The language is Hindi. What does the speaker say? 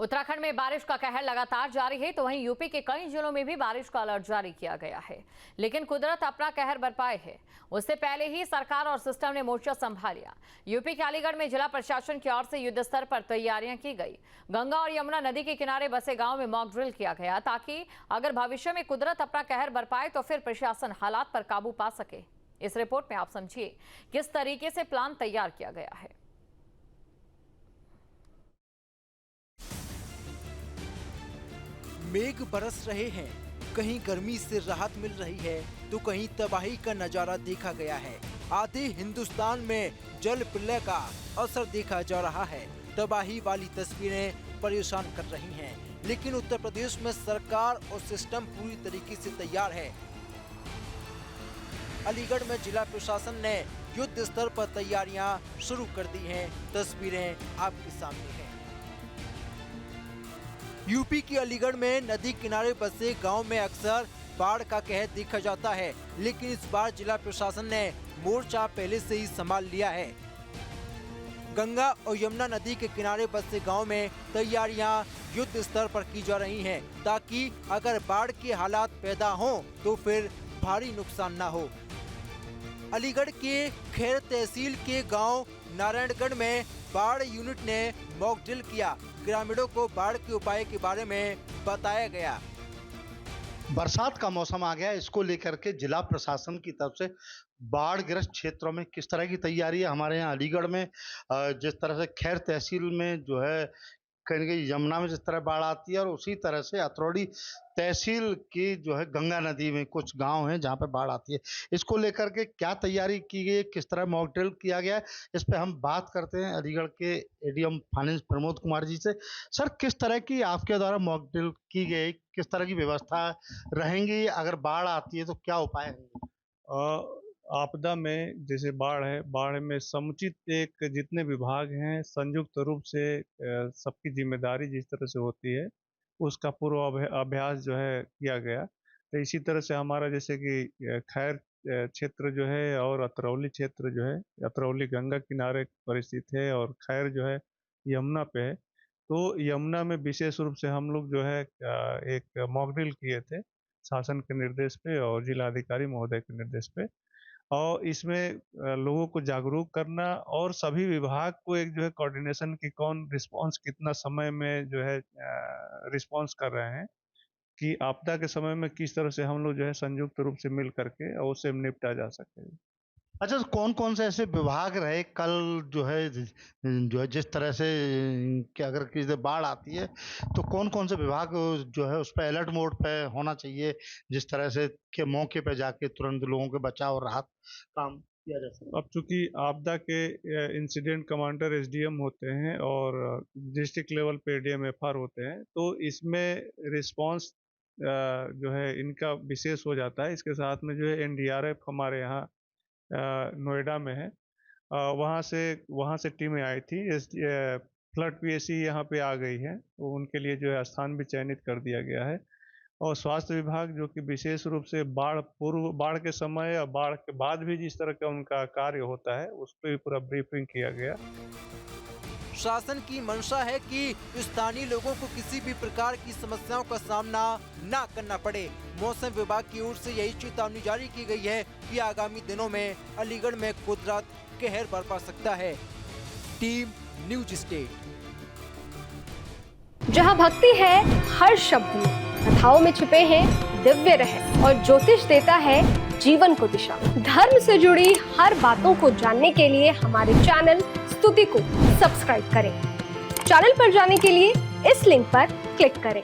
उत्तराखंड में बारिश का कहर लगातार जारी है, तो वहीं यूपी के कई जिलों में भी बारिश का अलर्ट जारी किया गया है। लेकिन कुदरत अपना कहर बरपाए है। उससे पहले ही सरकार और सिस्टम ने मोर्चा संभाल लिया। यूपी के अलीगढ़ में जिला प्रशासन की ओर से युद्ध स्तर पर तैयारियां की गई। गंगा और यमुना नदी के किनारे बसे गांव में मॉक ड्रिल किया गया, ताकि अगर भविष्य में कुदरत अपना कहर बरपाए तो फिर प्रशासन हालात पर काबू पा सके। इस रिपोर्ट में आप समझिए किस तरीके से प्लान तैयार किया गया है। मेघ बरस रहे हैं, कहीं गर्मी से राहत मिल रही है तो कहीं तबाही का नजारा देखा गया है। आधे हिंदुस्तान में जल प्रलय का असर देखा जा रहा है। तबाही वाली तस्वीरें परेशान कर रही हैं, लेकिन उत्तर प्रदेश में सरकार और सिस्टम पूरी तरीके से तैयार है। अलीगढ़ में जिला प्रशासन ने युद्ध स्तर पर तैयारियां शुरू कर दी हैं। तस्वीरें आपके सामने हैं। यूपी के अलीगढ़ में नदी किनारे बसे गांव में अक्सर बाढ़ का कहर देखा जाता है, लेकिन इस बार जिला प्रशासन ने मोर्चा पहले से ही संभाल लिया है। गंगा और यमुना नदी के किनारे बसे गांव में तैयारियां युद्ध स्तर पर की जा रही हैं, ताकि अगर बाढ़ के हालात पैदा हों तो फिर भारी नुकसान न हो। अलीगढ़ के खैर तहसील के गांव नारायणगढ़ में बाढ़ यूनिट ने मॉक ड्रिल किया। ग्रामीणों को बाढ़ के उपाय के बारे में बताया गया। बरसात का मौसम आ गया, इसको लेकर के जिला प्रशासन की तरफ से बाढ़ ग्रस्त क्षेत्रों में किस तरह की तैयारी है। हमारे यहाँ अलीगढ़ में जिस तरह से खैर तहसील में जो है कहीं कहीं यमुना में जिस तरह बाढ़ आती है, और उसी तरह से अतरौली तहसील की जो है गंगा नदी में कुछ गांव हैं जहां पे बाढ़ आती है। इसको लेकर के क्या तैयारी की गई, किस तरह मॉक ड्रिल किया गया है, इस पे हम बात करते हैं अलीगढ़ के एडीएम फाइनेंस प्रमोद कुमार जी से। सर, किस तरह की आपके द्वारा मॉक ड्रिल की गई, किस तरह की व्यवस्था रहेंगी, अगर बाढ़ आती है तो क्या उपाय होंगे? आपदा में जैसे बाढ़ है, बाढ़ में समुचित एक जितने विभाग हैं संयुक्त रूप से सबकी जिम्मेदारी जिस तरह से होती है उसका पूर्व अभ्यास जो है किया गया। तो इसी तरह से हमारा जैसे कि खैर क्षेत्र जो है और अतरौली क्षेत्र जो है, अतरौली गंगा किनारे पर स्थित है और खैर जो है यमुना पे है। तो यमुना में विशेष रूप से हम लोग जो है एक मॉक ड्रिल किए थे शासन के निर्देश पे और जिलाधिकारी महोदय के निर्देश पे, और इसमें लोगों को जागरूक करना और सभी विभाग को एक जो है कोऑर्डिनेशन की कौन रिस्पांस कितना समय में जो है रिस्पांस कर रहे हैं, कि आपदा के समय में किस तरह से हम लोग जो है संयुक्त रूप से मिल करके और उससे निपटा जा सके। अच्छा, तो कौन कौन से ऐसे विभाग रहे कल जो है जिस तरह से कि अगर किसी बाढ़ आती है तो कौन कौन से विभाग जो है उस पर अलर्ट मोड पे होना चाहिए, जिस तरह से के मौके पे जाके तुरंत लोगों के बचाव और राहत काम किया जा सके? अब चूंकि आपदा के इंसिडेंट कमांडर एसडीएम होते हैं और डिस्ट्रिक्ट लेवल पे एडीएम-एफआर होते हैं, तो इसमें रिस्पांस जो है इनका विशेष हो जाता है। इसके साथ में जो है एनडीआरएफ हमारे यहाँ नोएडा में है, वहाँ से टीमें आई थी। फ्लड पीएसी यहाँ पे आ गई है, तो उनके लिए जो है स्थान भी चयनित कर दिया गया है। और स्वास्थ्य विभाग जो कि विशेष रूप से बाढ़ के समय या बाढ़ के बाद भी जिस तरह का उनका कार्य होता है उस पर भी पूरा ब्रीफिंग किया गया। शासन की मंशा है कि स्थानीय लोगों को किसी भी प्रकार की समस्याओं का सामना न करना पड़े। मौसम विभाग की ओर से यही चेतावनी जारी की गई है कि आगामी दिनों में अलीगढ़ में कुदरत कहर बरपा सकता है। Team news state. जहां भक्ति है हर शब्द में, कथाओं में छिपे हैं दिव्य रहस्य और ज्योतिष देता है जीवन को दिशा। धर्म से जुड़ी हर बातों को जानने के लिए हमारे चैनल स्तुति को सब्सक्राइब करें। चैनल पर जाने के लिए इस लिंक पर क्लिक करें।